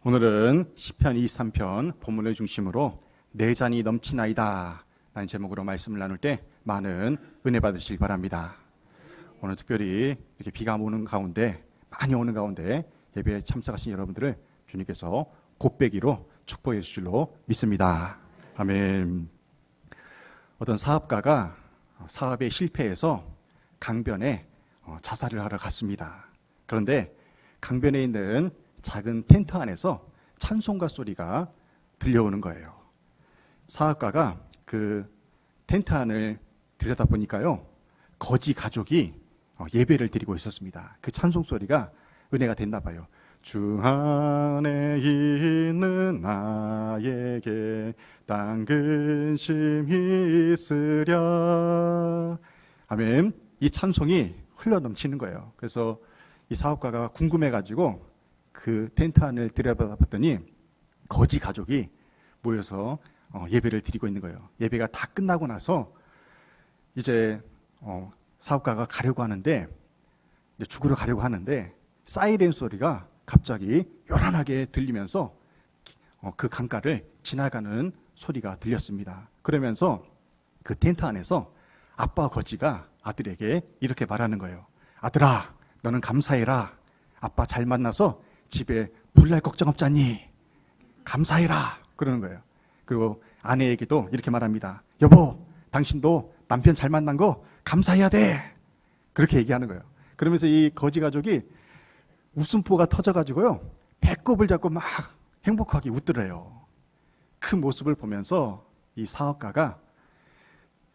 오늘은 시편 23편 본문을 중심으로 내 잔이 넘치나이다 라는 제목으로 말씀을 나눌 때 많은 은혜 받으시길 바랍니다. 오늘 특별히 이렇게 비가 오는 가운데, 많이 오는 가운데 예배에 참석하신 여러분들을 주님께서 곱배기로 축복해 주실 줄로 믿습니다. 아멘. 어떤 사업가가 사업에 실패해서 강변에 자살을 하러 갔습니다. 그런데 강변에 있는 작은 텐트 안에서 찬송가 소리가 들려오는 거예요. 사업가가 그 텐트 안을 들여다보니까요, 거지 가족이 예배를 드리고 있었습니다. 그 찬송 소리가 은혜가 됐나 봐요. 주 안에 있는 나에게 딴 근심이 있으랴. 아멘. 이 찬송이 흘러넘치는 거예요. 그래서 이 사업가가 궁금해가지고 그 텐트 안을 들여다봤더니 거지 가족이 모여서 예배를 드리고 있는 거예요. 예배가 다 끝나고 나서 이제 사업가가 가려고 하는데, 이제 죽으러 가려고 하는데 사이렌 소리가 갑자기 요란하게 들리면서 그 강가를 지나가는 소리가 들렸습니다. 그러면서 그 텐트 안에서 아빠 거지가 아들에게 이렇게 말하는 거예요. 아들아, 너는 감사해라. 아빠 잘 만나서 집에 불날 걱정 없잖니. 감사해라. 그러는 거예요. 그리고 아내에게도 이렇게 말합니다. 여보, 당신도 남편 잘 만난 거 감사해야 돼. 그렇게 얘기하는 거예요. 그러면서 이 거지 가족이 웃음보가 터져가지고요, 배꼽을 잡고 막 행복하게 웃더래요. 그 모습을 보면서 이 사업가가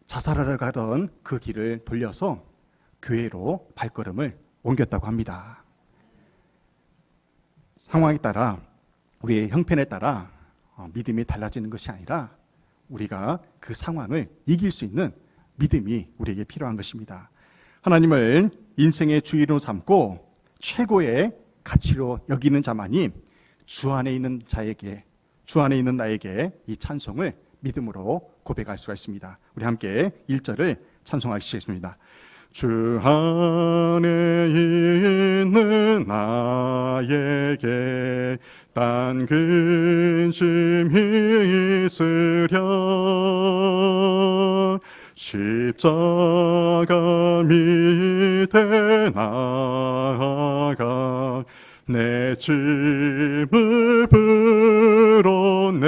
자살하러 가던 그 길을 돌려서 교회로 발걸음을 옮겼다고 합니다. 상황에 따라, 우리의 형편에 따라 믿음이 달라지는 것이 아니라 우리가 그 상황을 이길 수 있는 믿음이 우리에게 필요한 것입니다. 하나님을 인생의 주인으로 삼고 최고의 가치로 여기는 자만이 주 안에 있는 자에게, 주 안에 있는 나에게 이 찬송을 믿음으로 고백할 수가 있습니다. 우리 함께 1절을 찬송하시겠습니다. 주 안에 있는 나에게 딴 근심이 있으랴. 십자가 밑에 나아가 내 짐을 풀어내.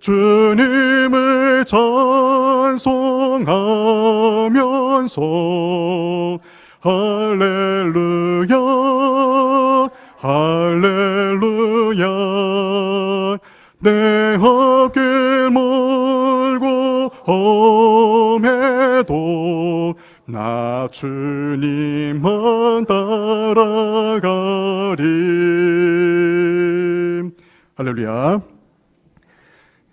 주님을 찬송하면서 할렐루야 할렐루야. 내 앞길 멀고 험해도 나 주님만 따라가리. 할렐루야.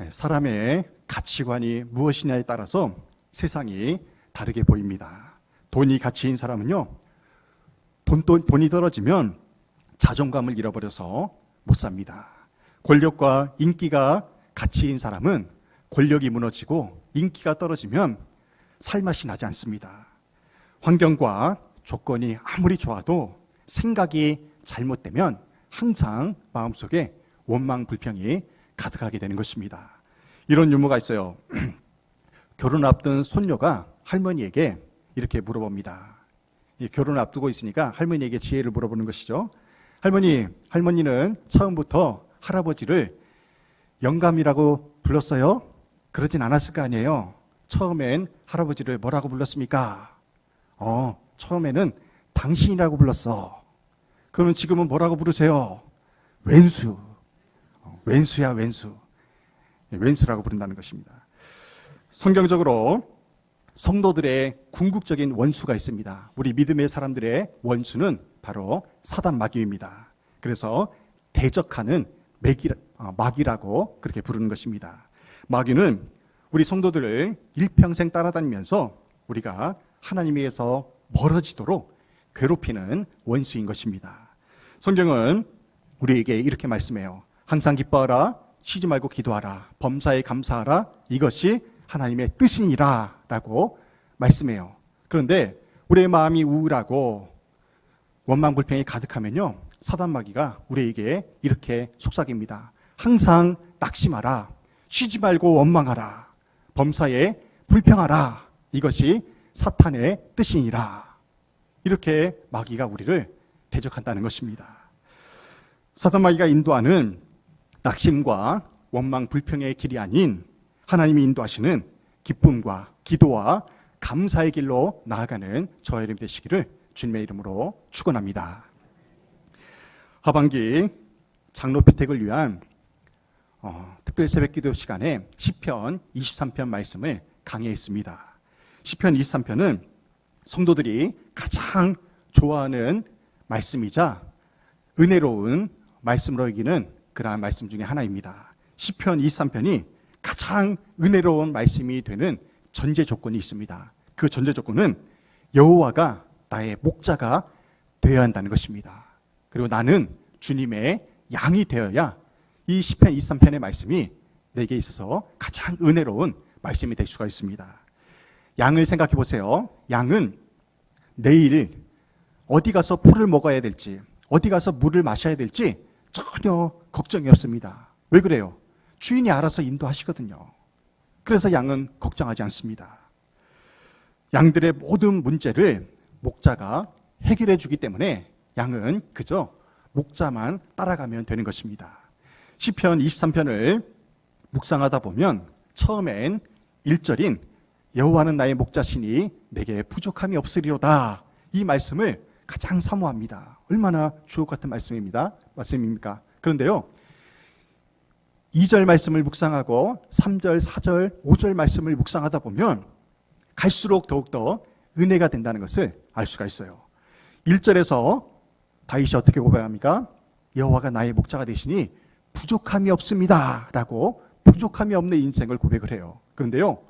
사람의 가치관이 무엇이냐에 따라서 세상이 다르게 보입니다. 돈이 가치인 사람은요, 돈이 떨어지면 자존감을 잃어버려서 못 삽니다. 권력과 인기가 가치인 사람은 권력이 무너지고 인기가 떨어지면 살맛이 나지 않습니다. 환경과 조건이 아무리 좋아도 생각이 잘못되면 항상 마음속에 원망, 불평이 가득하게 되는 것입니다. 이런 유머가 있어요. 결혼 앞둔 손녀가 할머니에게 이렇게 물어봅니다. 결혼을 앞두고 있으니까 할머니에게 지혜를 물어보는 것이죠. 할머니는 처음부터 할아버지를 영감이라고 불렀어요? 그러진 않았을 거 아니에요. 처음엔 할아버지를 뭐라고 불렀습니까? 처음에는 당신이라고 불렀어. 그러면 지금은 뭐라고 부르세요? 왼수. 왼수야, 왼수. 왼수라고 부른다는 것입니다. 성경적으로 성도들의 궁극적인 원수가 있습니다. 우리 믿음의 사람들의 원수는 바로 사단 마귀입니다. 그래서 대적하는 마귀라고 그렇게 부르는 것입니다. 마귀는 우리 성도들을 일평생 따라다니면서 우리가 하나님에게서 멀어지도록 괴롭히는 원수인 것입니다. 성경은 우리에게 이렇게 말씀해요. 항상 기뻐하라, 쉬지 말고 기도하라, 범사에 감사하라, 이것이 하나님의 뜻이니라 라고 말씀해요. 그런데 우리의 마음이 우울하고 원망불평이 가득하면요, 사단 마귀가 우리에게 이렇게 속삭입니다. 항상 낙심하라. 쉬지 말고 원망하라. 범사에 불평하라. 이것이 사탄의 뜻이니라. 이렇게 마귀가 우리를 대적한다는 것입니다. 사단 마귀가 인도하는 낙심과 원망 불평의 길이 아닌 하나님이 인도하시는 기쁨과 기도와 감사의 길로 나아가는 저와 여러분 되시기를 주님의 이름으로 축원합니다. 하반기 장로 피택을 위한 특별 새벽 기도 시간에 시편 23편 말씀을 강의했습니다. 시편 23편은 성도들이 가장 좋아하는 말씀이자 은혜로운 말씀으로 여기는 그러한 말씀 중에 하나입니다. 시편 23편이 가장 은혜로운 말씀이 되는 전제 조건이 있습니다. 그 전제 조건은 여호와가 나의 목자가 되어야 한다는 것입니다. 그리고 나는 주님의 양이 되어야 이 시편 23편의 말씀이 내게 있어서 가장 은혜로운 말씀이 될 수가 있습니다. 양을 생각해 보세요. 양은 내일 어디 가서 풀을 먹어야 될지, 어디 가서 물을 마셔야 될지 전혀 걱정이 없습니다. 왜 그래요? 주인이 알아서 인도하시거든요. 그래서 양은 걱정하지 않습니다. 양들의 모든 문제를 목자가 해결해 주기 때문에 양은 그저 목자만 따라가면 되는 것입니다. 시편 23편을 묵상하다 보면 처음엔 1절인 여호와는 나의 목자시니 내게 부족함이 없으리로다, 이 말씀을 가장 사모합니다. 얼마나 주옥 같은 말씀입니까? 그런데요, 2절 말씀을 묵상하고 3절, 4절, 5절 말씀을 묵상하다 보면 갈수록 더욱더 은혜가 된다는 것을 알 수가 있어요. 1절에서 다윗이 어떻게 고백합니까? 여호와가 나의 목자가 되시니 부족함이 없습니다 라고 부족함이 없는 인생을 고백을 해요. 그런데요,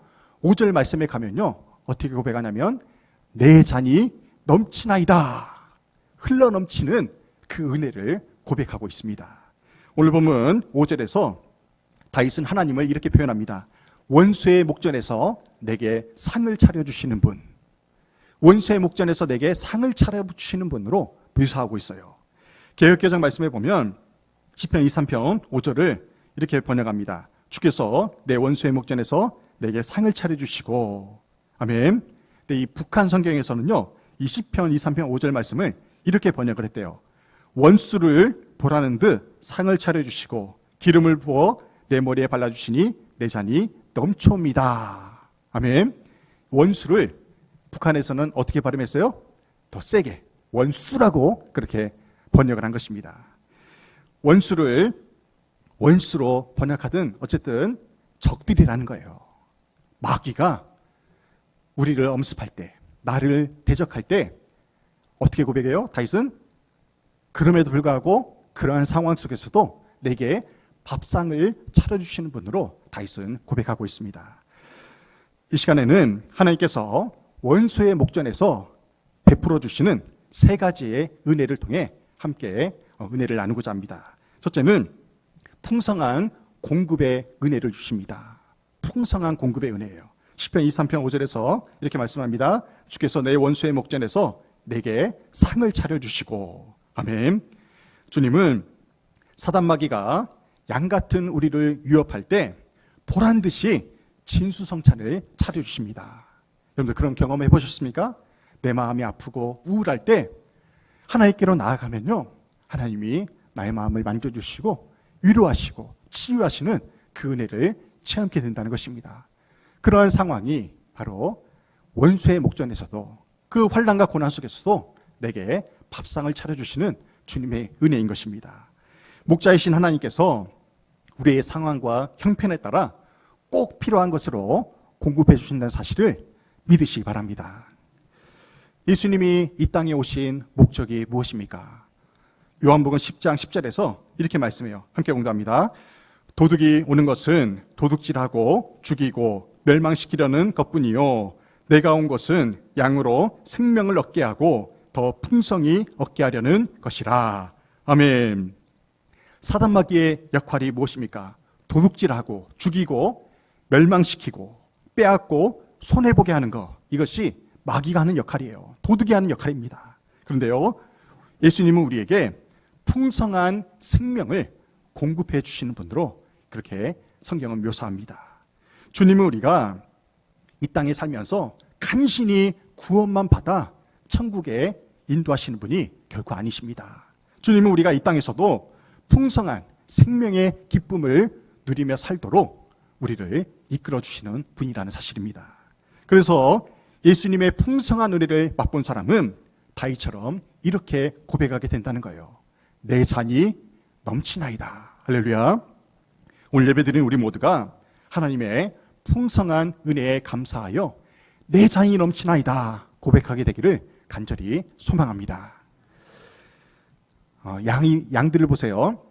5절 말씀에 가면요, 어떻게 고백하냐면 내 잔이 넘치나이다, 흘러넘치는 그 은혜를 고백하고 있습니다. 오늘 보면 5절에서 다윗은 하나님을 이렇게 표현합니다. 원수의 목전에서 내게 상을 차려주시는 분, 원수의 목전에서 내게 상을 차려주시는 분으로 묘사하고 있어요. 개역개정 말씀에 보면 시편 23편 5절을 이렇게 번역합니다. 주께서 내 원수의 목전에서 내게 상을 차려주시고, 아멘. 근데 이 북한 성경에서는요, 이 시편 23편 5절 말씀을 이렇게 번역을 했대요. 원수를 보라는 듯 상을 차려주시고 기름을 부어 내 머리에 발라주시니 내 잔이 넘쳐옵니다. 아멘. 원수를 북한에서는 어떻게 발음했어요? 더 세게 원수라고 그렇게 번역을 한 것입니다. 원수를 원수로 번역하든 어쨌든 적들이라는 거예요. 마귀가 우리를 엄습할 때, 나를 대적할 때 어떻게 고백해요? 다윗은 그럼에도 불구하고 그러한 상황 속에서도 내게 밥상을 차려주시는 분으로 다윗은 고백하고 있습니다. 이 시간에는 하나님께서 원수의 목전에서 베풀어 주시는 세 가지의 은혜를 통해 함께 은혜를 나누고자 합니다. 첫째는 풍성한 공급의 은혜를 주십니다. 풍성한 공급의 은혜예요. 시편 23편 5절에서 이렇게 말씀합니다. 주께서 내 원수의 목전에서 내게 상을 차려주시고, 아멘. 주님은 사단마귀가 양같은 우리를 위협할 때 보란듯이 진수성찬을 차려주십니다. 여러분들 그런 경험 해보셨습니까? 내 마음이 아프고 우울할 때 하나님께로 나아가면요, 하나님이 나의 마음을 만져주시고 위로하시고 치유하시는 그 은혜를 체험하게 된다는 것입니다. 그러한 상황이 바로 원수의 목전에서도, 그 환난과 고난 속에서도 내게 밥상을 차려주시는 주님의 은혜인 것입니다. 목자이신 하나님께서 우리의 상황과 형편에 따라 꼭 필요한 것으로 공급해 주신다는 사실을 믿으시기 바랍니다. 예수님이 이 땅에 오신 목적이 무엇입니까? 요한복음 10장 10절에서 이렇게 말씀해요. 함께 공부합니다. 도둑이 오는 것은 도둑질하고 죽이고 멸망시키려는 것뿐이요, 내가 온 것은 양으로 생명을 얻게 하고 더 풍성히 얻게 하려는 것이라. 아멘. 사단마귀의 역할이 무엇입니까? 도둑질하고 죽이고 멸망시키고 빼앗고 손해보게 하는 것, 이것이 마귀가 하는 역할이에요. 도둑이 하는 역할입니다. 그런데요, 예수님은 우리에게 풍성한 생명을 공급해 주시는 분으로 그렇게 성경은 묘사합니다. 주님은 우리가 이 땅에 살면서 간신히 구원만 받아 천국에 인도하시는 분이 결코 아니십니다. 주님은 우리가 이 땅에서도 풍성한 생명의 기쁨을 누리며 살도록 우리를 이끌어 주시는 분이라는 사실입니다. 그래서 예수님의 풍성한 은혜를 맛본 사람은 다윗처럼 이렇게 고백하게 된다는 거예요. 내 잔이 넘치나이다. 할렐루야. 오늘 예배드리는 우리 모두가 하나님의 풍성한 은혜에 감사하여 내 잔이 넘치나이다 고백하게 되기를 간절히 소망합니다. 양들을 보세요.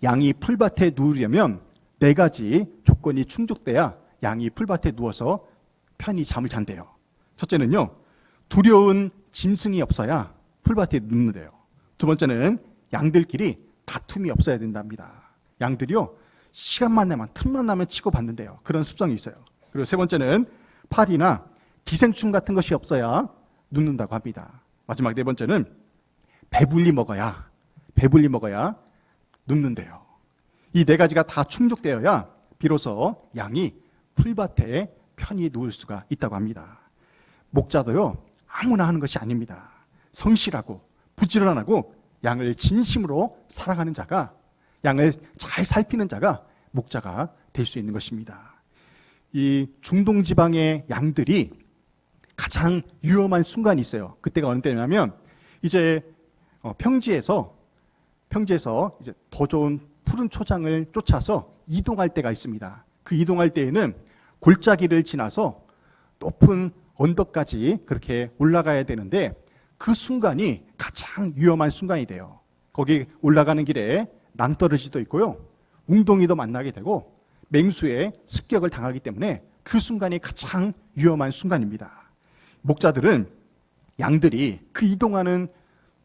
양이 풀밭에 누우려면 4가지 조건이 충족돼야 양이 풀밭에 누워서 편히 잠을 잔대요. 첫째는요, 두려운 짐승이 없어야 풀밭에 눕는데요. 두 번째는 양들끼리 다툼이 없어야 된답니다. 양들이요, 시간만 나면 틈만 나면 치고 받는데요. 그런 습성이 있어요. 그리고 세 번째는 파리나 기생충 같은 것이 없어야 눕는다고 합니다. 마지막 4번째는 배불리 먹어야 눕는데요. 이 4가지가 다 충족되어야 비로소 양이 풀밭에 편히 누울 수가 있다고 합니다. 목자도요, 아무나 하는 것이 아닙니다. 성실하고 부지런하고 양을 진심으로 사랑하는 자가, 양을 잘 살피는 자가 목자가 될 수 있는 것입니다. 이 중동 지방의 양들이 가장 위험한 순간이 있어요. 그때가 어느 때냐면 이제 평지에서 이제 더 좋은 푸른 초장을 쫓아서 이동할 때가 있습니다. 그 이동할 때에는 골짜기를 지나서 높은 언덕까지 그렇게 올라가야 되는데 그 순간이 가장 위험한 순간이 돼요. 거기 올라가는 길에 낭떠러지도 있고요, 웅덩이도 만나게 되고 맹수에 습격을 당하기 때문에 그 순간이 가장 위험한 순간입니다. 목자들은 양들이 그 이동하는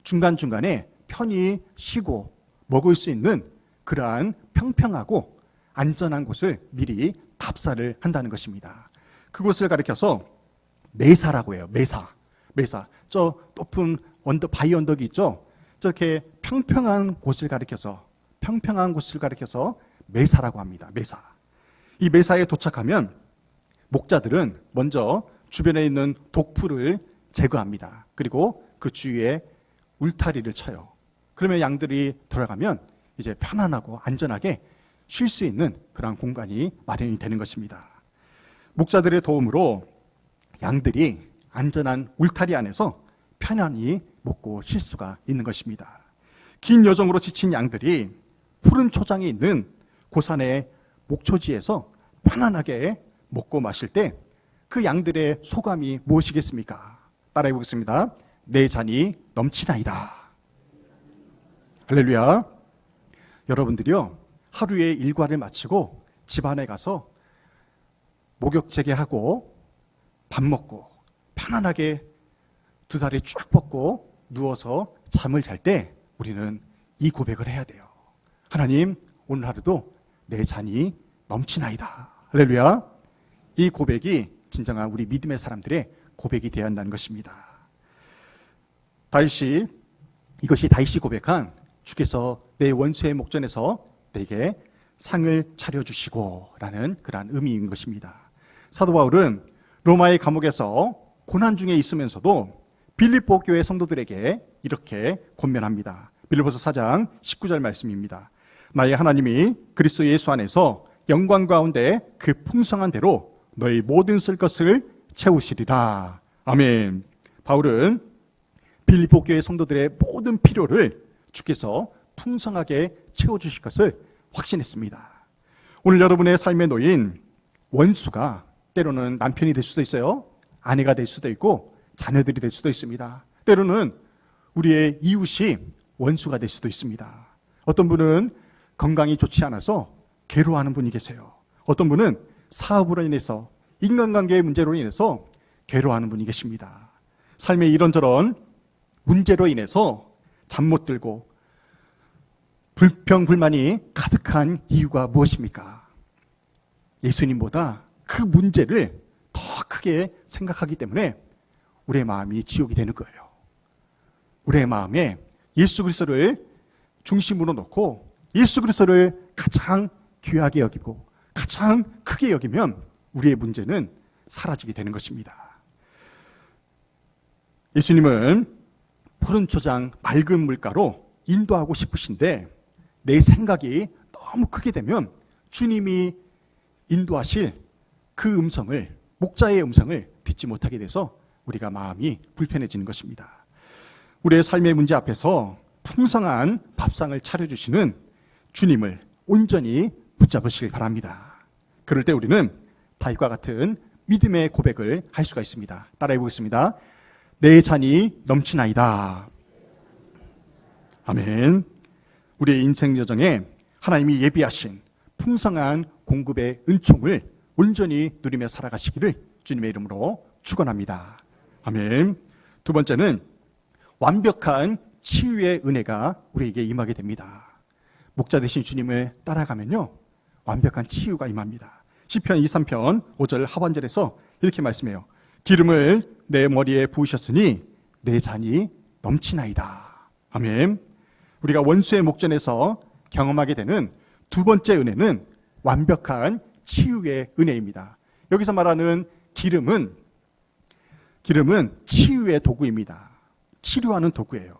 중간중간에 편히 쉬고 먹을 수 있는 그러한 평평하고 안전한 곳을 미리 답사를 한다는 것입니다. 그곳을 가리켜서 메사라고 해요. 메사. 저 높은 바위 언덕이 있죠. 저렇게 평평한 곳을 가리켜서 메사라고 합니다. 메사. 이 메사에 도착하면 목자들은 먼저 주변에 있는 독풀을 제거합니다. 그리고 그 주위에 울타리를 쳐요. 그러면 양들이 들어가면 이제 편안하고 안전하게 쉴 수 있는 그런 공간이 마련이 되는 것입니다. 목자들의 도움으로 양들이 안전한 울타리 안에서 편안히 먹고 쉴 수가 있는 것입니다. 긴 여정으로 지친 양들이 푸른 초장이 있는 고산의 목초지에서 편안하게 먹고 마실 때 그 양들의 소감이 무엇이겠습니까? 따라해 보겠습니다. 내 잔이 넘치나이다. 할렐루야. 여러분들이요, 하루의 일과를 마치고 집안에 가서 목욕 재개하고 밥 먹고 편안하게 2다리 쭉 뻗고 누워서 잠을 잘 때 우리는 이 고백을 해야 돼요. 하나님, 오늘 하루도 내 잔이 넘치나이다. 할렐루야. 이 고백이 진정한 우리 믿음의 사람들의 고백이 되어야 한다는 것입니다. 이것이 다윗이 고백한 주께서 내 원수의 목전에서 내게 상을 차려주시고 라는 그러한 의미인 것입니다. 사도 바울은 로마의 감옥에서 고난 중에 있으면서도 빌립보 교회 성도들에게 이렇게 권면합니다. 빌립보서 4장 19절 말씀입니다. 나의 하나님이 그리스도 예수 안에서 영광 가운데 그 풍성한 대로 너희 모든 쓸 것을 채우시리라. 아멘. 바울은 빌립보 교회 성도들의 모든 필요를 주께서 풍성하게 채워주실 것을 확신했습니다. 오늘 여러분의 삶에 놓인 원수가 때로는 남편이 될 수도 있어요. 아내가 될 수도 있고 자녀들이 될 수도 있습니다. 때로는 우리의 이웃이 원수가 될 수도 있습니다. 어떤 분은 건강이 좋지 않아서 괴로워하는 분이 계세요. 어떤 분은 사업으로 인해서, 인간관계의 문제로 인해서 괴로워하는 분이 계십니다. 삶의 이런저런 문제로 인해서 잠 못 들고 불평, 불만이 가득한 이유가 무엇입니까? 예수님보다 그 문제를 더 크게 생각하기 때문에 우리의 마음이 지옥이 되는 거예요. 우리의 마음에 예수 그리스도를 중심으로 놓고 예수 그리스도를 가장 귀하게 여기고 가장 크게 여기면 우리의 문제는 사라지게 되는 것입니다. 예수님은 푸른 초장 맑은 물가로 인도하고 싶으신데 내 생각이 너무 크게 되면 주님이 인도하실 그 음성을, 목자의 음성을 듣지 못하게 돼서 우리가 마음이 불편해지는 것입니다. 우리의 삶의 문제 앞에서 풍성한 밥상을 차려주시는 주님을 온전히 붙잡으시길 바랍니다. 그럴 때 우리는 다윗과 같은 믿음의 고백을 할 수가 있습니다. 따라해 보겠습니다. 내 잔이 넘치나이다. 아멘. 우리의 인생 여정에 하나님이 예비하신 풍성한 공급의 은총을 온전히 누리며 살아가시기를 주님의 이름으로 축원합니다. 아멘. 두 번째는 완벽한 치유의 은혜가 우리에게 임하게 됩니다. 목자 되신 주님을 따라가면요, 완벽한 치유가 임합니다. 시편 23편 5절 하반절에서 이렇게 말씀해요. 기름을 내 머리에 부으셨으니 내 잔이 넘치나이다. 아멘. 우리가 원수의 목전에서 경험하게 되는 두 번째 은혜는 완벽한 치유의 은혜입니다. 여기서 말하는 기름은 치유의 도구입니다. 치료하는 도구예요.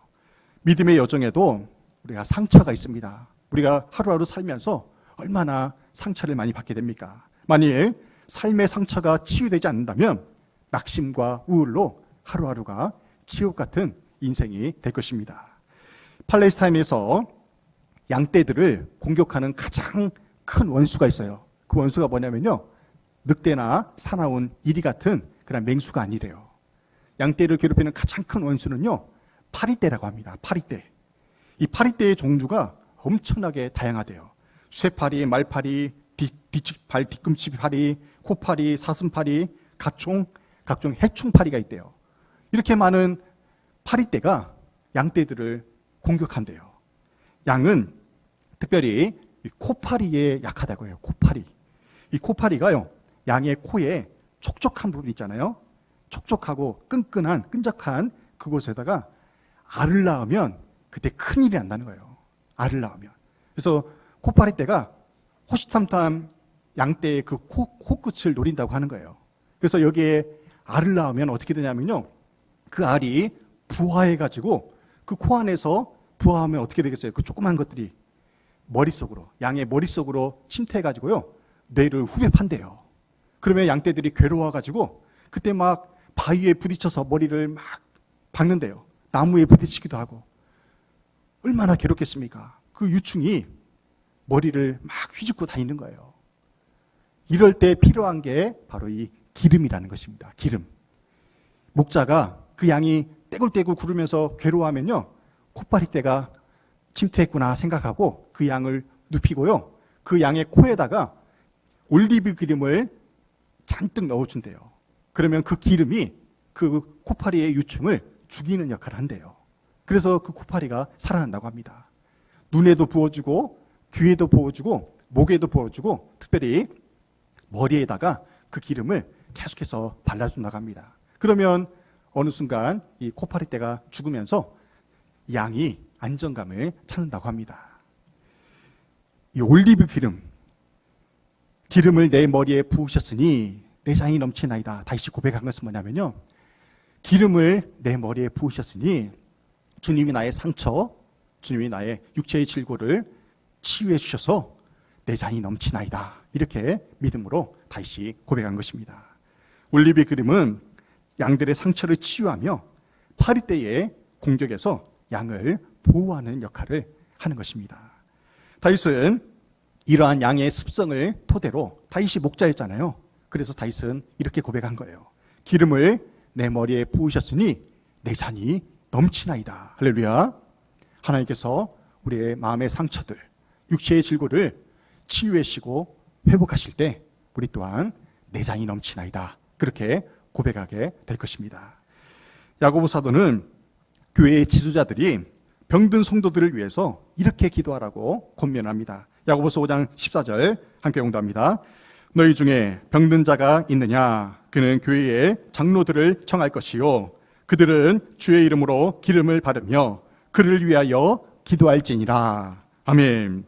믿음의 여정에도 우리가 상처가 있습니다. 우리가 하루하루 살면서 얼마나 상처를 많이 받게 됩니까? 만일 삶의 상처가 치유되지 않는다면 낙심과 우울로 하루하루가 지옥 같은 인생이 될 것입니다. 팔레스타인에서 양떼들을 공격하는 가장 큰 원수가 있어요. 그 원수가 뭐냐면요, 늑대나 사나운 이리 같은 그런 맹수가 아니래요. 양떼를 괴롭히는 가장 큰 원수는요, 파리떼라고 합니다. 파리떼. 이 파리떼의 종류가 엄청나게 다양하대요. 쇠파리, 말파리, 뒤꿈치 파리, 코파리, 사슴파리, 각종 해충파리가 있대요. 이렇게 많은 파리떼가 양떼들을 공격한대요. 양은 특별히 이 코파리에 약하다고 해요. 코파리. 이 코파리가요, 양의 코에 촉촉한 부분 있잖아요. 촉촉하고 끈적한 그곳에다가 알을 낳으면 그때 큰일이 난다는 거예요. 알을 낳으면. 그래서 코파리 떼가 호시탐탐 양떼의 그 코끝을 노린다고 하는 거예요. 그래서 여기에 알을 낳으면 어떻게 되냐면요, 그 알이 부화해가지고 그 코 안에서 부화하면 어떻게 되겠어요? 그 조그만 것들이 양의 머릿속으로 침투해가지고요, 뇌를 후벼 판대요. 그러면 양떼들이 괴로워가지고 그때 막 바위에 부딪혀서 머리를 막 박는데요. 나무에 부딪히기도 하고. 얼마나 괴롭겠습니까? 그 유충이 머리를 막 휘젓고 다니는 거예요. 이럴 때 필요한 게 바로 이 기름이라는 것입니다. 기름. 목자가 그 양이 떼굴떼굴 구르면서 괴로워하면요, 콧바리떼가 침투했구나 생각하고 그 양을 눕히고요, 그 양의 코에다가 올리브 기름을 잔뜩 넣어준대요. 그러면 그 기름이 그 코파리의 유충을 죽이는 역할을 한대요. 그래서 그 코파리가 살아난다고 합니다. 눈에도 부어주고 귀에도 부어주고 목에도 부어주고 특별히 머리에다가 그 기름을 계속해서 발라준다고 합니다. 그러면 어느 순간 이 코파리떼가 죽으면서 양이 안정감을 찾는다고 합니다. 이 올리브 기름을 내 머리에 부으셨으니 내 잔이 넘치나이다. 다시 고백한 것은 뭐냐면요, 기름을 내 머리에 부으셨으니 주님이 나의 상처, 주님이 나의 육체의 질고를 치유해 주셔서 내 잔이 넘치나이다. 이렇게 믿음으로 다시 고백한 것입니다. 올리브 기름은 양들의 상처를 치유하며 파리떼의 공격에서 양을 보호하는 역할을 하는 것입니다. 다윗은 이러한 양의 습성을 토대로, 다윗이 목자였잖아요. 그래서 다윗은 이렇게 고백한 거예요. 기름을 내 머리에 부으셨으니 내 잔이 넘치나이다. 할렐루야. 하나님께서 우리의 마음의 상처들, 육체의 질고를 치유하시고 회복하실 때 우리 또한 내 잔이 넘치나이다. 그렇게 고백하게 될 것입니다. 야고보 사도는 교회의 지도자들이 병든 성도들을 위해서 이렇게 기도하라고 권면합니다. 야고보서 5장 14절 함께 공부합니다. 너희 중에 병든 자가 있느냐? 그는 교회의 장로들을 청할 것이요, 그들은 주의 이름으로 기름을 바르며 그를 위하여 기도할지니라. 아멘.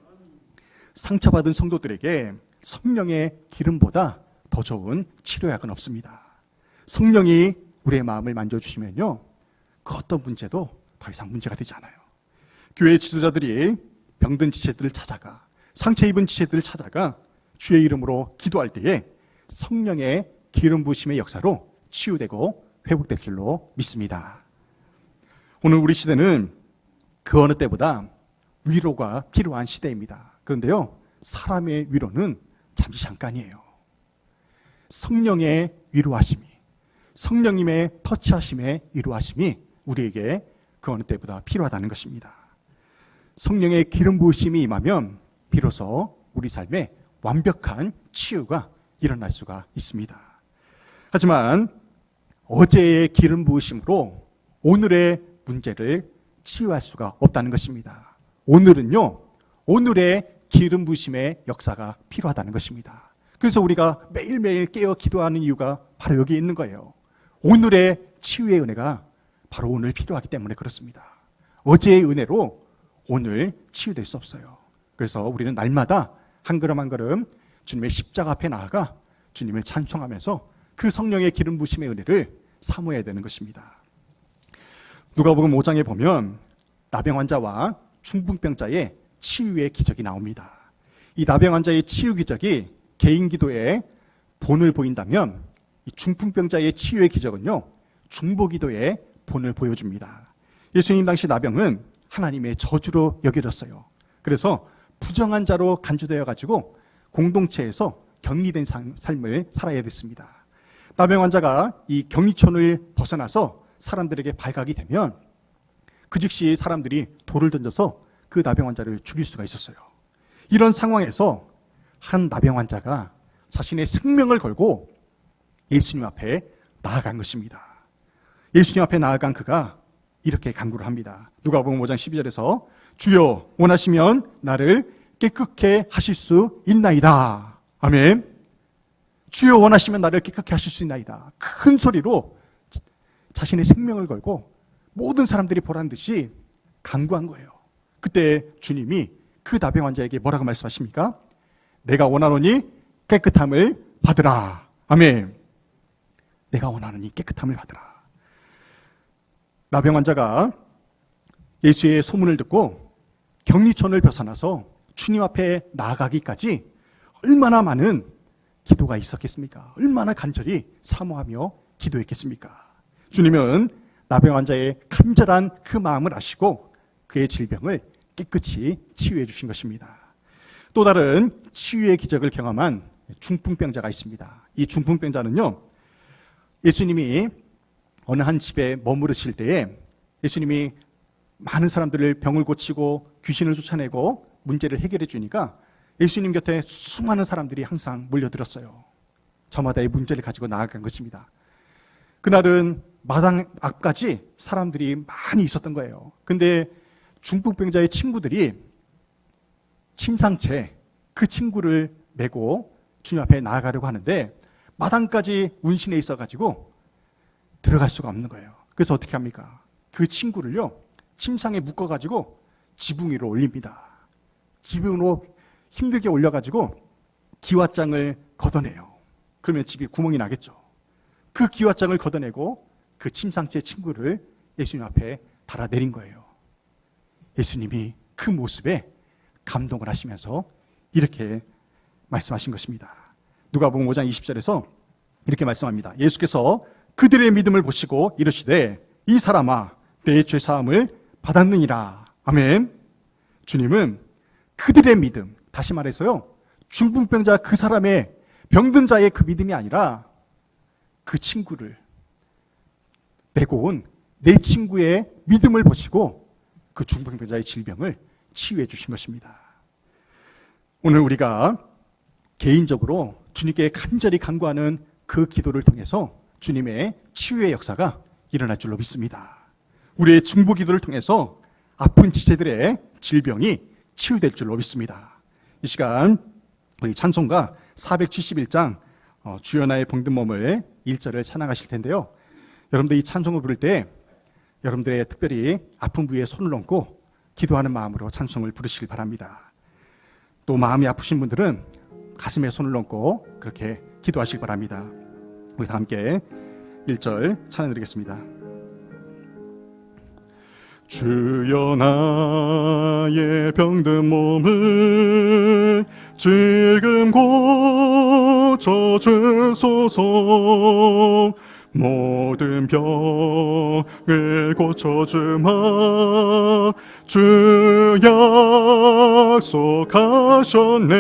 상처받은 성도들에게 성령의 기름보다 더 좋은 치료약은 없습니다. 성령이 우리의 마음을 만져주시면요, 그 어떤 문제도 더 이상 문제가 되지 않아요. 교회 지도자들이 병든 지체들을 찾아가, 상처 입은 지체들을 찾아가 주의 이름으로 기도할 때에 성령의 기름 부으심의 역사로 치유되고 회복될 줄로 믿습니다. 오늘 우리 시대는 그 어느 때보다 위로가 필요한 시대입니다. 그런데요, 사람의 위로는 잠시 잠깐이에요. 성령의 위로하심이, 성령님의 터치하심의 위로하심이 우리에게 그 어느 때보다 필요하다는 것입니다. 성령의 기름 부으심이 임하면 비로소 우리 삶에 완벽한 치유가 일어날 수가 있습니다. 하지만 어제의 기름 부으심으로 오늘의 문제를 치유할 수가 없다는 것입니다. 오늘은요, 오늘의 기름 부으심의 역사가 필요하다는 것입니다. 그래서 우리가 매일매일 깨어 기도하는 이유가 바로 여기 있는 거예요. 오늘의 치유의 은혜가 바로 오늘 필요하기 때문에 그렇습니다. 어제의 은혜로 오늘 치유될 수 없어요. 그래서 우리는 날마다 한 걸음 한 걸음 주님의 십자가 앞에 나아가 주님을 찬송하면서 그 성령의 기름 부으심의 은혜를 사모해야 되는 것입니다. 누가복음 5장에 보면 나병 환자와 중풍병자의 치유의 기적이 나옵니다. 이 나병 환자의 치유 기적이 개인 기도에 본을 보인다면 이 중풍병자의 치유의 기적은요, 중보 기도의 본을 보여줍니다. 예수님 당시 나병은 하나님의 저주로 여겨졌어요. 그래서 부정한 자로 간주되어 가지고 공동체에서 격리된 삶을 살아야 됐습니다. 나병 환자가 이 격리촌을 벗어나서 사람들에게 발각이 되면 그 즉시 사람들이 돌을 던져서 그 나병 환자를 죽일 수가 있었어요. 이런 상황에서 한 나병 환자가 자신의 생명을 걸고 예수님 앞에 나아간 것입니다. 예수님 앞에 나아간 그가 이렇게 간구를 합니다. 누가복음 5장 12절에서 주여 원하시면 나를 깨끗게 하실 수 있나이다. 아멘. 주여 원하시면 나를 깨끗게 하실 수 있나이다. 큰 소리로 자신의 생명을 걸고 모든 사람들이 보란 듯이 간구한 거예요. 그때 주님이 그 나병 환자에게 뭐라고 말씀하십니까? 내가 원하노니 깨끗함을 받으라. 아멘. 내가 원하노니 깨끗함을 받으라. 나병 환자가 예수의 소문을 듣고 격리촌을 벗어나서 주님 앞에 나아가기까지 얼마나 많은 기도가 있었겠습니까? 얼마나 간절히 사모하며 기도했겠습니까? 주님은 나병 환자의 간절한 그 마음을 아시고 그의 질병을 깨끗이 치유해 주신 것입니다. 또 다른 치유의 기적을 경험한 중풍병자가 있습니다. 이 중풍병자는요, 예수님이 어느 한 집에 머무르실 때에 예수님이 많은 사람들을 병을 고치고 귀신을 쫓아내고 문제를 해결해 주니까 예수님 곁에 수많은 사람들이 항상 몰려들었어요. 저마다의 문제를 가지고 나아간 것입니다. 그날은 마당 앞까지 사람들이 많이 있었던 거예요. 근데 중풍병자의 친구들이 침상채 그 친구를 메고 주님 앞에 나아가려고 하는데 마당까지 운신해 있어가지고 들어갈 수가 없는 거예요. 그래서 어떻게 합니까? 그 친구를요, 침상에 묶어가지고 지붕 위로 올립니다. 지붕으로 힘들게 올려가지고 기왓장을 걷어내요. 그러면 집이 구멍이 나겠죠. 그 기왓장을 걷어내고 그 침상째 친구를 예수님 앞에 달아내린 거예요. 예수님이 그 모습에 감동을 하시면서 이렇게 말씀하신 것입니다. 누가복음 5장 20절에서 이렇게 말씀합니다. 예수께서 그들의 믿음을 보시고 이르시되 이 사람아 내 죄 사함을 받았느니라. 아멘. 주님은 그들의 믿음, 다시 말해서요, 중풍병자 그 사람의 병든 자의 그 믿음이 아니라 그 친구를 메고 온 내 친구의 믿음을 보시고 그 중풍병자의 질병을 치유해 주신 것입니다. 오늘 우리가 개인적으로 주님께 간절히 간구하는 그 기도를 통해서 주님의 치유의 역사가 일어날 줄로 믿습니다. 우리의 중보 기도를 통해서 아픈 지체들의 질병이 치유될 줄로 믿습니다. 이 시간 우리 찬송가 471장 주여 나의 병든 몸을 1절을 찬양하실 텐데요. 여러분들 이 찬송을 부를 때 여러분들의 특별히 아픈 부위에 손을 얹고 기도하는 마음으로 찬송을 부르시길 바랍니다. 또 마음이 아프신 분들은 가슴에 손을 얹고 그렇게 기도하시기 바랍니다. 우리 다 함께 1절 찬양드리겠습니다. 주여 나의 병든 몸을 지금 고쳐주소서. 모든 병을 고쳐주마 주 약속하셨네.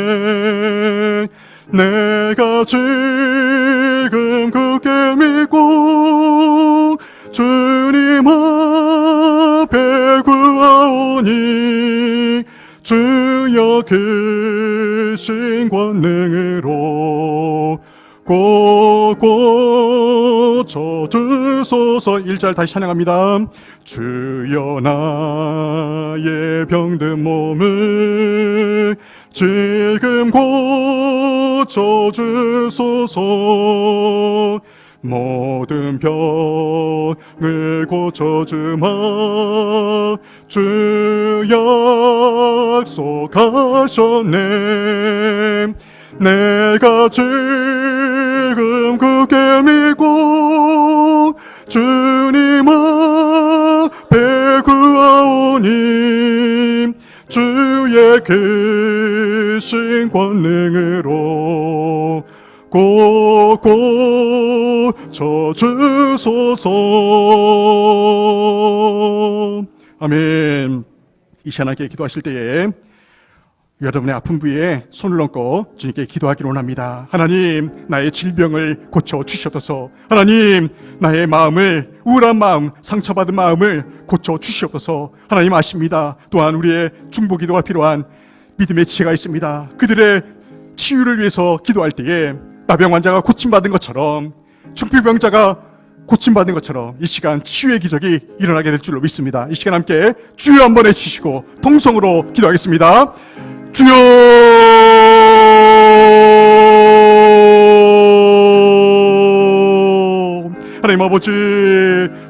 내가 지금 굳게 믿고 주님 앞에 구하오니 주여 크신 권능으로 꼭 고쳐주소서. 1절 다시 찬양합니다. 주여 나의 병든 몸을 지금 고쳐주소서. 모든 병을 고쳐주마 주 약속하셨네. 내가 지금 굳게 믿고 주님 앞에 구하오니 주의 크신 권능으로 꼭 고쳐주소서. 아멘. 이 시간 함께 기도하실 때에 여러분의 아픈 부위에 손을 얹고 주님께 기도하기를 원합니다. 하나님, 나의 질병을 고쳐주시옵소서. 하나님, 나의 마음을, 우울한 마음, 상처받은 마음을 고쳐주시옵소서. 하나님 아십니다. 또한 우리의 중보기도가 필요한 믿음의 지혜가 있습니다. 그들의 치유를 위해서 기도할 때에 나병 환자가 고침받은 것처럼, 중풍병자가 고침받은 것처럼 이 시간 치유의 기적이 일어나게 될 줄로 믿습니다. 이 시간 함께 주여 한번 해주시고 통성으로 기도하겠습니다. 주여, 하나님 아버지,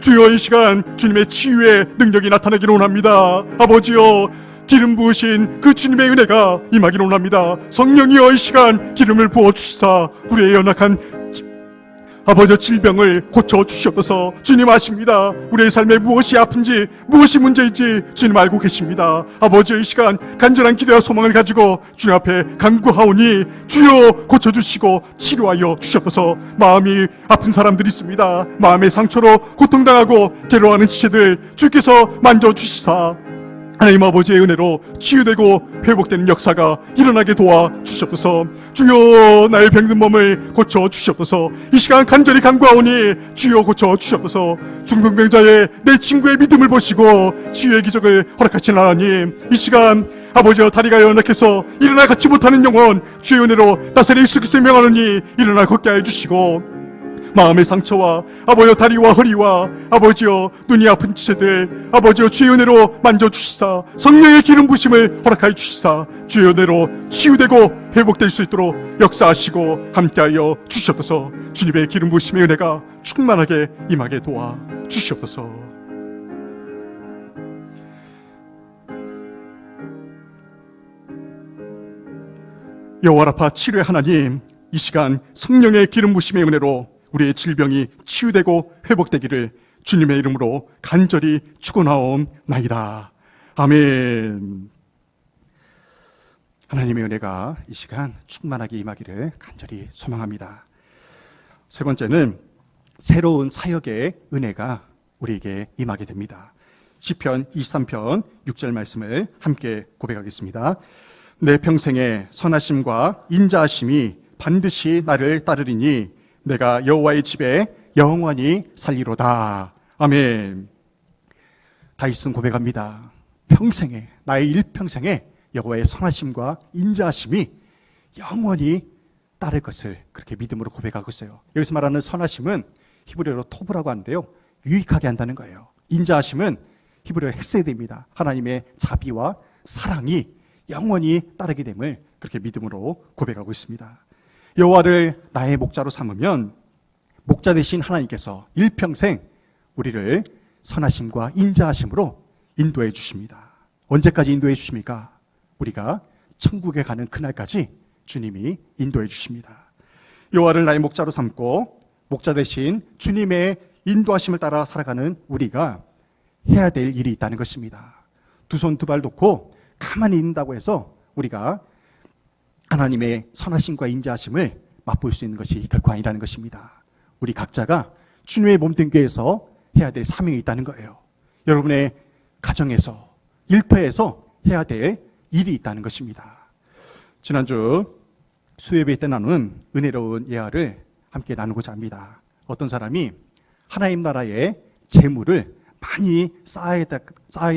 주여 이 시간 주님의 치유의 능력이 나타나기를 원합니다. 아버지여, 기름 부으신 그 주님의 은혜가 임하기를 원합니다. 성령이여 이 시간 기름을 부어주시사 우리의 연약한 아버지 질병을 고쳐주시옵소서. 주님 아십니다. 우리의 삶에 무엇이 아픈지, 무엇이 문제인지 주님 알고 계십니다. 아버지 이 시간 간절한 기대와 소망을 가지고 주님 앞에 간구하오니 주여 고쳐주시고 치료하여 주시옵소서. 마음이 아픈 사람들이 있습니다. 마음의 상처로 고통당하고 괴로워하는 지체들 주께서 만져주시사 하나님 아버지의 은혜로 치유되고 회복되는 역사가 일어나게 도와주시옵소서. 주여 나의 병든 몸을 고쳐주시옵소서. 이 시간 간절히 간구하오니 주여 고쳐주시옵소서. 중풍병자의 내 친구의 믿음을 보시고 치유의 기적을 허락하신 하나님, 이 시간 아버지여 다리가 연약해서 일어나 걷지 못하는 영혼 주의 은혜로 나사렛 예수 그리스도의 명하노니 일어나 걷게 하여 주시고, 마음의 상처와 아버지여 다리와 허리와 아버지여 눈이 아픈 지체들 아버지여 주의 은혜로 만져주시사 성령의 기름 부심을 허락하여 주시사 주의 은혜로 치유되고 회복될 수 있도록 역사하시고 함께하여 주시옵소서. 주님의 기름 부심의 은혜가 충만하게 임하게 도와 주시옵소서. 여호와 라파 치료의 하나님, 이 시간 성령의 기름 부심의 은혜로 우리의 질병이 치유되고 회복되기를 주님의 이름으로 간절히 축원하옵나이다. 아멘. 하나님의 은혜가 이 시간 충만하게 임하기를 간절히 소망합니다. 세 번째는 새로운 사역의 은혜가 우리에게 임하게 됩니다. 시편 23편 6절 말씀을 함께 고백하겠습니다. 내 평생에 선하심과 인자하심이 반드시 나를 따르리니 내가 여호와의 집에 영원히 살리로다. 아멘. 다윗은 고백합니다. 평생에, 나의 일평생에 여호와의 선하심과 인자하심이 영원히 따를 것을 그렇게 믿음으로 고백하고 있어요. 여기서 말하는 선하심은 히브리어로 토브라고 하는데요, 유익하게 한다는 거예요. 인자하심은 히브리어 헥세드입니다. 하나님의 자비와 사랑이 영원히 따르게 됨을 그렇게 믿음으로 고백하고 있습니다. 여호와를 나의 목자로 삼으면 목자 되신 하나님께서 일평생 우리를 선하심과 인자하심으로 인도해 주십니다. 언제까지 인도해 주십니까? 우리가 천국에 가는 그날까지 주님이 인도해 주십니다. 여호와를 나의 목자로 삼고 목자 대신 주님의 인도하심을 따라 살아가는 우리가 해야 될 일이 있다는 것입니다. 두 손 두 발 놓고 가만히 있는다고 해서 우리가 하나님의 선하심과 인자하심을 맛볼 수 있는 것이 결코 아니라는 것입니다. 우리 각자가 주님의 몸된 교회에서 해야 될 사명이 있다는 거예요. 여러분의 가정에서, 일터에서 해야 될 일이 있다는 것입니다. 지난주 수요예배 때 나눈 은혜로운 예화를 함께 나누고자 합니다. 어떤 사람이 하나님 나라의 재물을 많이 쌓아야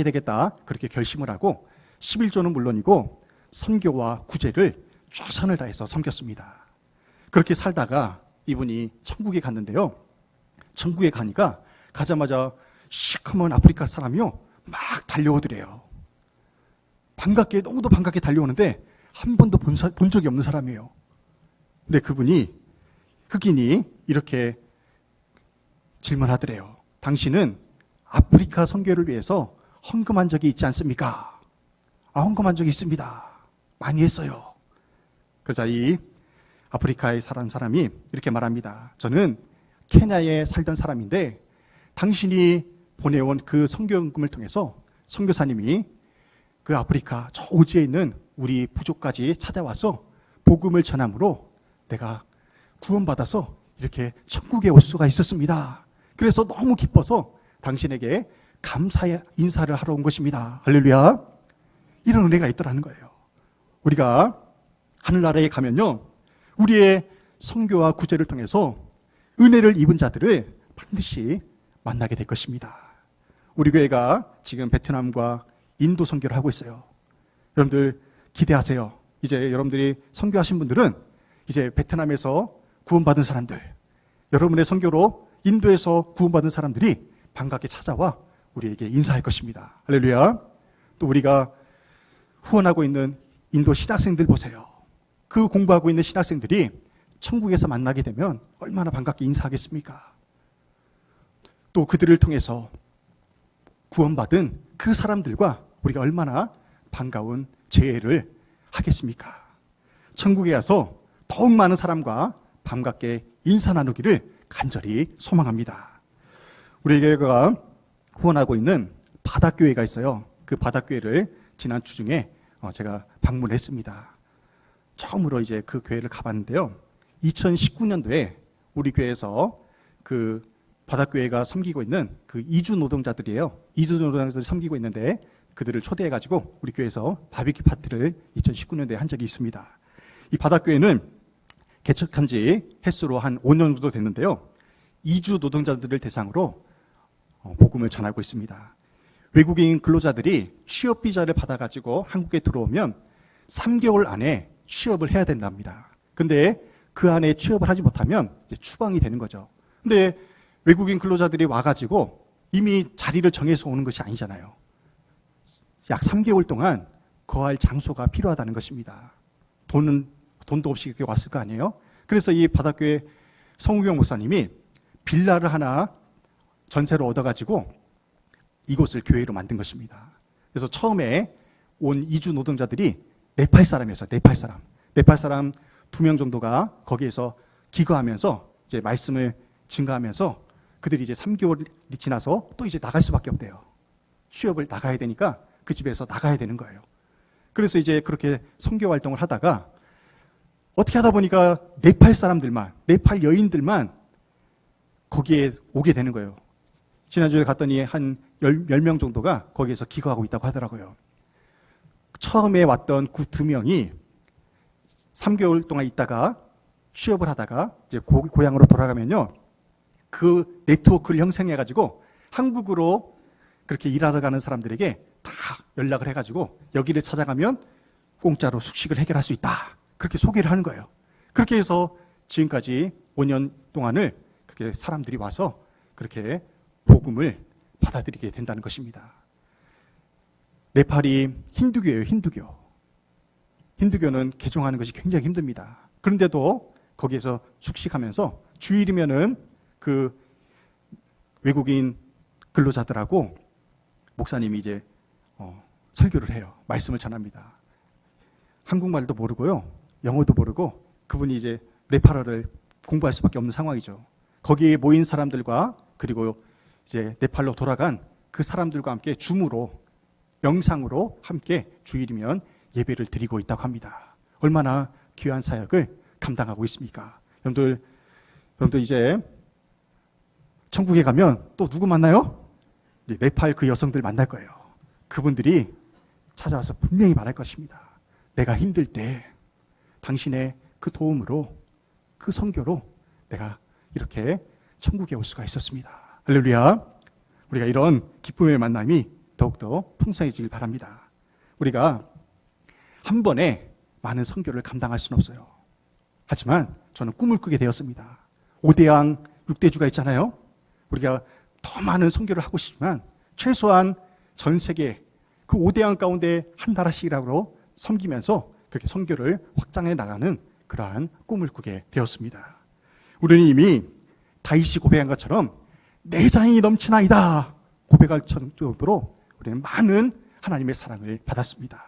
되겠다 그렇게 결심을 하고 11조는 물론이고 선교와 구제를 최선을 다해서 섬겼습니다. 그렇게 살다가 이분이 천국에 갔는데요. 천국에 가니까 가자마자 시커먼 아프리카 사람이요 막 달려오더래요. 반갑게, 너무도 반갑게 달려오는데 한 번도 본 적이 없는 사람이에요. 근데 그분이, 흑인이 이렇게 질문하더래요. 당신은 아프리카 선교를 위해서 헌금한 적이 있지 않습니까? 헌금한 적이 있습니다. 많이 했어요. 그러자 이 아프리카에 살던 사람이 이렇게 말합니다. 저는 케냐에 살던 사람인데 당신이 보내온 그 선교금을 통해서 선교사님이 그 아프리카 저 오지에 있는 우리 부족까지 찾아와서 복음을 전함으로 내가 구원받아서 이렇게 천국에 올 수가 있었습니다. 그래서 너무 기뻐서 당신에게 감사의 인사를 하러 온 것입니다. 할렐루야. 이런 은혜가 있더라는 거예요. 우리가 하늘나라에 가면요, 우리의 선교와 구제를 통해서 은혜를 입은 자들을 반드시 만나게 될 것입니다. 우리 교회가 지금 베트남과 인도 선교를 하고 있어요. 여러분들 기대하세요. 이제 여러분들이 선교하신 분들은 이제 베트남에서 구원받은 사람들, 여러분의 선교로 인도에서 구원받은 사람들이 반갑게 찾아와 우리에게 인사할 것입니다. 할렐루야. 또 우리가 후원하고 있는 인도 신학생들 보세요. 그 공부하고 있는 신학생들이 천국에서 만나게 되면 얼마나 반갑게 인사하겠습니까? 또 그들을 통해서 구원받은 그 사람들과 우리가 얼마나 반가운 재회를 하겠습니까? 천국에 가서 더욱 많은 사람과 반갑게 인사 나누기를 간절히 소망합니다. 우리 교회가 후원하고 있는 바닷교회가 있어요. 그 바닷교회를 지난 주 중에 제가 방문했습니다. 처음으로 이제 그 교회를 가봤는데요. 2019년도에 우리 교회에서 그 바닷교회가 섬기고 있는 그 이주 노동자들이에요. 이주 노동자들이 섬기고 있는데 그들을 초대해가지고 우리 교회에서 바비큐 파티를 2019년도에 한 적이 있습니다. 이 바닷교회는 개척한 지 횟수로 한 5년 정도 됐는데요. 이주 노동자들을 대상으로 복음을 전하고 있습니다. 외국인 근로자들이 취업 비자를 받아가지고 한국에 들어오면 3개월 안에 취업을 해야 된답니다. 근데 그 안에 취업을 하지 못하면 이제 추방이 되는 거죠. 근데 외국인 근로자들이 와가지고 이미 자리를 정해서 오는 것이 아니잖아요. 약 3개월 동안 거할 장소가 필요하다는 것입니다. 돈도 없이 이렇게 왔을 거 아니에요? 그래서 이 바닷교회 성우경 목사님이 빌라를 하나 전세로 얻어가지고 이곳을 교회로 만든 것입니다. 그래서 처음에 온 이주 노동자들이 네팔 사람이었어요. 네팔 사람 2명 정도가 거기에서 기거하면서 이제 말씀을 증거하면서 그들이 이제 3개월이 지나서 또 이제 나갈 수밖에 없대요. 취업을 나가야 되니까 그 집에서 나가야 되는 거예요. 그래서 이제 그렇게 선교 활동을 하다가 어떻게 하다 보니까 네팔 사람들만, 네팔 여인들만 거기에 오게 되는 거예요. 지난주에 갔더니 한 10명 정도가 거기에서 기거하고 있다고 하더라고요. 처음에 왔던 그 2명이 3개월 동안 있다가 취업을 하다가 이제 고향으로 돌아가면요. 그 네트워크를 형성해가지고 한국으로 그렇게 일하러 가는 사람들에게 다 연락을 해가지고 여기를 찾아가면 공짜로 숙식을 해결할 수 있다. 그렇게 소개를 하는 거예요. 그렇게 해서 지금까지 5년 동안을 그렇게 사람들이 와서 그렇게 복음을 받아들이게 된다는 것입니다. 네팔이 힌두교예요, 힌두교. 힌두교는 개종하는 것이 굉장히 힘듭니다. 그런데도 거기에서 숙식하면서 주일이면은 그 외국인 근로자들하고 목사님이 이제 설교를 해요. 말씀을 전합니다. 한국말도 모르고요, 영어도 모르고 그분이 이제 네팔어를 공부할 수밖에 없는 상황이죠. 거기에 모인 사람들과 그리고 이제 네팔로 돌아간 그 사람들과 함께 줌으로, 영상으로 함께 주일이면 예배를 드리고 있다고 합니다. 얼마나 귀한 사역을 감당하고 있습니까? 여러분들 이제 천국에 가면 또 누구 만나요? 네팔 그 여성들 만날 거예요. 그분들이 찾아와서 분명히 말할 것입니다. 내가 힘들 때 당신의 그 도움으로, 그 선교로 내가 이렇게 천국에 올 수가 있었습니다. 할렐루야. 우리가 이런 기쁨의 만남이 더욱더 풍성해지길 바랍니다. 우리가 한 번에 많은 선교를 감당할 수는 없어요. 하지만 저는 꿈을 꾸게 되었습니다. 5대양 6대주가 있잖아요. 우리가 더 많은 선교를 하고 싶지만 최소한 전 세계 그 5대양 가운데 한 나라씩이라고 섬기면서 그렇게 선교를 확장해 나가는 그러한 꿈을 꾸게 되었습니다. 우리는 이미 다윗이 고백한 것처럼 내 잔이 넘치나이다 고백할 정도로 우리는 많은 하나님의 사랑을 받았습니다.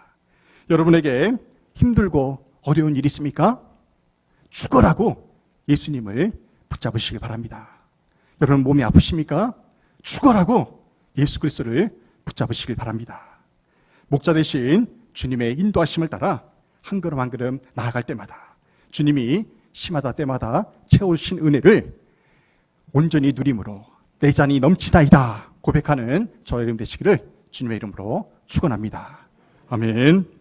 여러분에게 힘들고 어려운 일 있습니까? 죽어라고 예수님을 붙잡으시길 바랍니다. 여러분 몸이 아프십니까? 죽어라고 예수 그리스도를 붙잡으시길 바랍니다. 목자 대신 주님의 인도하심을 따라 한 걸음 한 걸음 나아갈 때마다 주님이 심하다 때마다 채워주신 은혜를 온전히 누림으로 내 잔이 넘치나이다 고백하는 저의 이름 되시기를 주님의 이름으로 축원합니다. 아멘.